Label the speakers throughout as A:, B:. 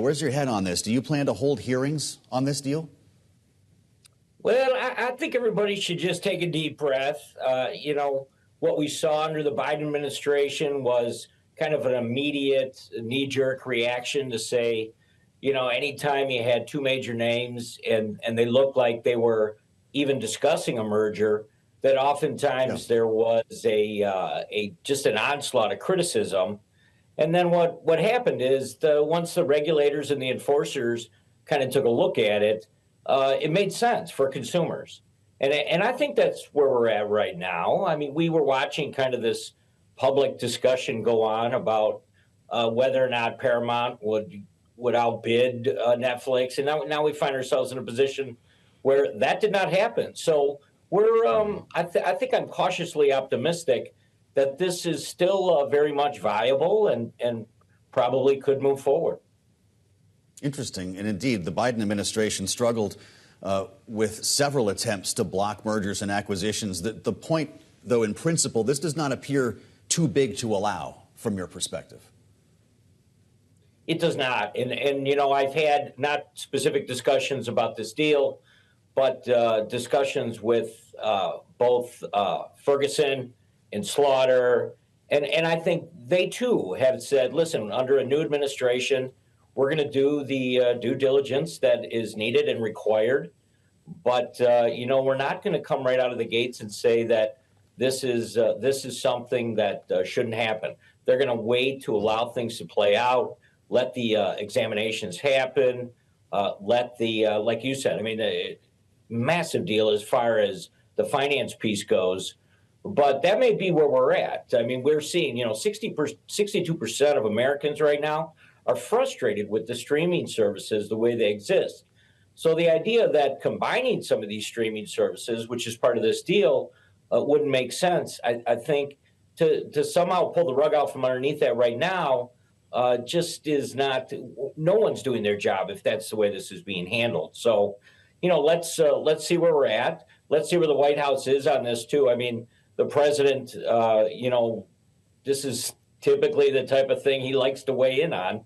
A: Where's your head on this? Do you plan to hold hearings on this deal?
B: Well, I think everybody should just take a deep breath. What we saw under the Biden administration was kind of an immediate knee-jerk reaction to say, anytime you had two major names and they looked like they were even discussing a merger, that oftentimes there was just an onslaught of criticism. And then what happened is once the regulators and the enforcers kind of took a look at it, it made sense for consumers. And I think that's where we're at right now. I mean, we were watching kind of this public discussion go on about whether or not Paramount would outbid Netflix. And now we find ourselves in a position where that did not happen. So I think I'm cautiously optimistic that this is still very much viable and probably could move forward.
A: Interesting. And indeed, the Biden administration struggled with several attempts to block mergers and acquisitions. The point, though, in principle, this does not appear too big to allow from your perspective.
B: It does not. And I've had not specific discussions about this deal, but discussions with both Ferguson and Slaughter. And I think they, too, have said, listen, under a new administration, we're going to do the due diligence that is needed and required. But, we're not going to come right out of the gates and say that this is something that shouldn't happen. They're going to wait to allow things to play out, let the examinations happen, let the, like you said, I mean, a massive deal as far as the finance piece goes. But that may be where we're at. I mean, we're seeing, 62% of Americans right now are frustrated with the streaming services the way they exist. So the idea that combining some of these streaming services, which is part of this deal, wouldn't make sense. I think to somehow pull the rug out from underneath that right now just is not. No one's doing their job if that's the way this is being handled. So, let's see where we're at. Let's see where the White House is on this too. I mean, the president, this is typically the type of thing he likes to weigh in on,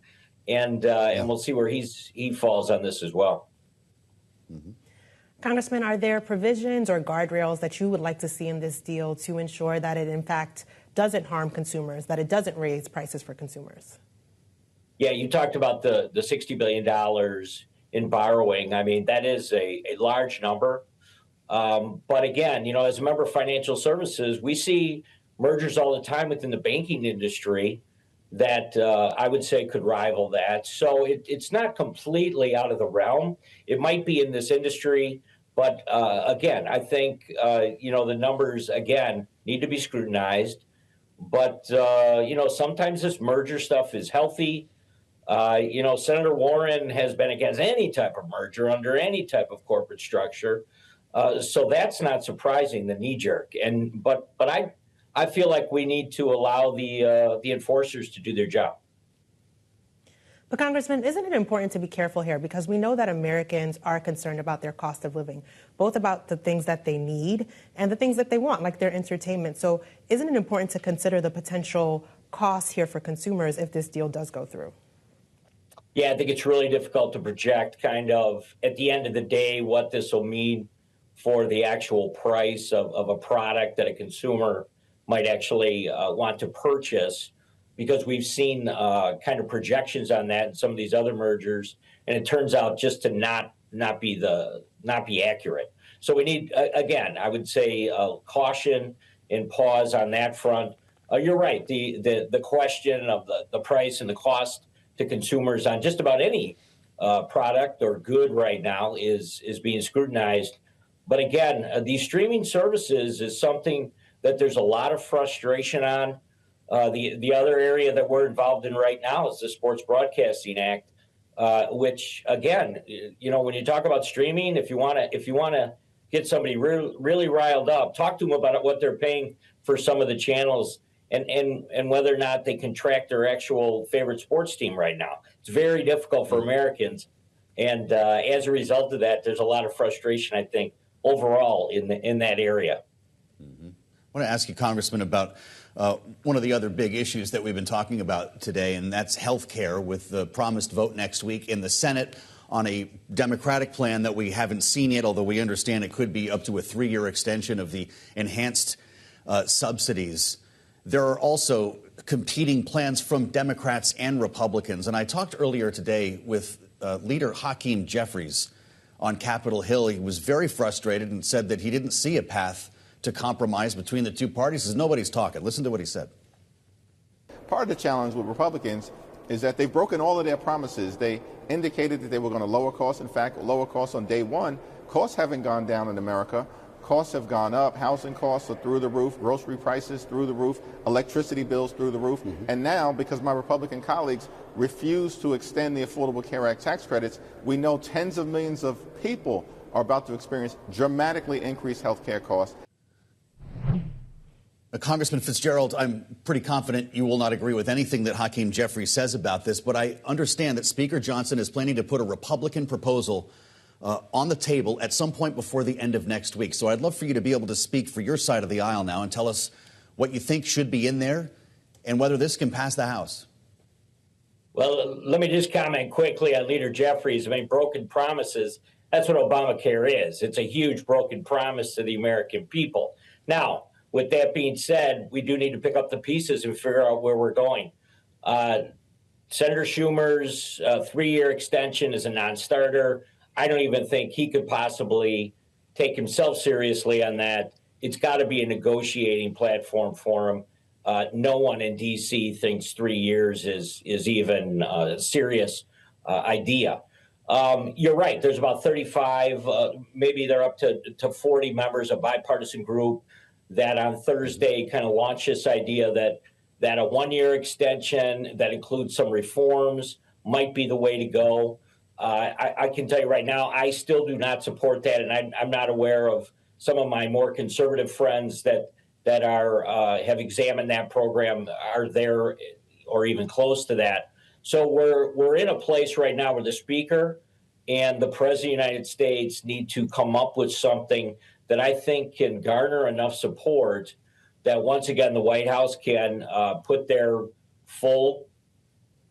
B: and we'll see where he falls on this as well.
C: Mm-hmm. Congressman, are there provisions or guardrails that you would like to see in this deal to ensure that it, in fact, doesn't harm consumers, that it doesn't raise prices for consumers?
B: Yeah, you talked about the $60 billion in borrowing. I mean, that is a large number. But again, as a member of financial services, we see mergers all the time within the banking industry that I would say could rival that. So it's not completely out of the realm. It might be in this industry. But again, I think, the numbers, again, need to be scrutinized. But, sometimes this merger stuff is healthy. Senator Warren has been against any type of merger under any type of corporate structure. So that's not surprising, the knee jerk. But I feel like we need to allow the enforcers to do their job.
C: But Congressman, isn't it important to be careful here? Because we know that Americans are concerned about their cost of living, both about the things that they need and the things that they want, like their entertainment. So isn't it important to consider the potential costs here for consumers if this deal does go through?
B: Yeah, I think it's really difficult to project kind of at the end of the day what this will mean for the actual price of a product that a consumer might actually want to purchase, because we've seen kind of projections on that in some of these other mergers, and it turns out just to not be accurate. So we need, again, I would say caution and pause on that front. You're right. The question of the price and the cost to consumers on just about any product or good right now is being scrutinized. But again, these streaming services is something that there's a lot of frustration on. The other area that we're involved in right now is the Sports Broadcasting Act, which again, when you talk about streaming, if you want to get somebody really riled up, talk to them about what they're paying for some of the channels and whether or not they can track their actual favorite sports team right now. It's very difficult for Americans, and as a result of that, there's a lot of frustration, I think, overall in that area.
A: Mm-hmm. I want to ask you, Congressman, about one of the other big issues that we've been talking about today, and that's health care, with the promised vote next week in the Senate on a Democratic plan that we haven't seen yet, although we understand it could be up to a 3-year extension of the enhanced subsidies. There are also competing plans from Democrats and Republicans. And I talked earlier today with leader Hakeem Jeffries on Capitol Hill. He was very frustrated and said that he didn't see a path to compromise between the two parties. He says nobody's talking. Listen to what he said.
D: Part of the challenge with Republicans is that they've broken all of their promises. They indicated that they were going to lower costs. In fact, lower costs on day one. Costs haven't gone down in America. Costs have gone up. Housing costs are through the roof. Grocery prices through the roof. Electricity bills through the roof. And now, because my Republican colleagues refuse to extend the Affordable Care Act tax credits, we know tens of millions of people are about to experience dramatically increased health care costs.
A: Congressman Fitzgerald, I'm pretty confident you will not agree with anything that Hakeem Jeffries says about this, but I understand that Speaker Johnson is planning to put a Republican proposal on the table at some point before the end of next week. So I'd love for you to be able to speak for your side of the aisle now and tell us what you think should be in there and whether this can pass the House.
B: Well, let me just comment quickly on Leader Jeffries. I mean, broken promises, that's what Obamacare is. It's a huge broken promise to the American people. Now, with that being said, we do need to pick up the pieces and figure out where we're going. Senator Schumer's 3-year extension is a non-starter. I don't even think he could possibly take himself seriously on that. It's got to be a negotiating platform for him. No one in D.C. thinks 3 years is even a serious idea. You're right. There's about 35, maybe they're up to 40 members, a bipartisan group that on Thursday kind of launched this idea that a 1-year extension that includes some reforms might be the way to go. I can tell you right now, I still do not support that, and I'm not aware of some of my more conservative friends that are have examined that program are there or even close to that. So we're in a place right now where the Speaker and the President of the United States need to come up with something that I think can garner enough support that once again the White House can put their full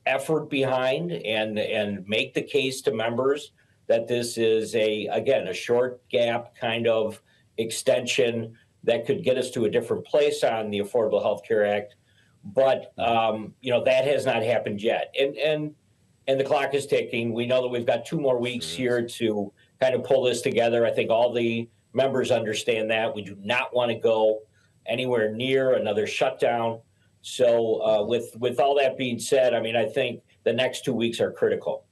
B: effort behind and make the case to members that this is a short gap kind of extension that could get us to a different place on the Affordable Health Care Act. But that has not happened yet. And the clock is ticking. We know that we've got 2 more weeks here to kind of pull this together. I think all the members understand that. We do not want to go anywhere near another shutdown. So with all that being said, I mean, I think the next 2 weeks are critical.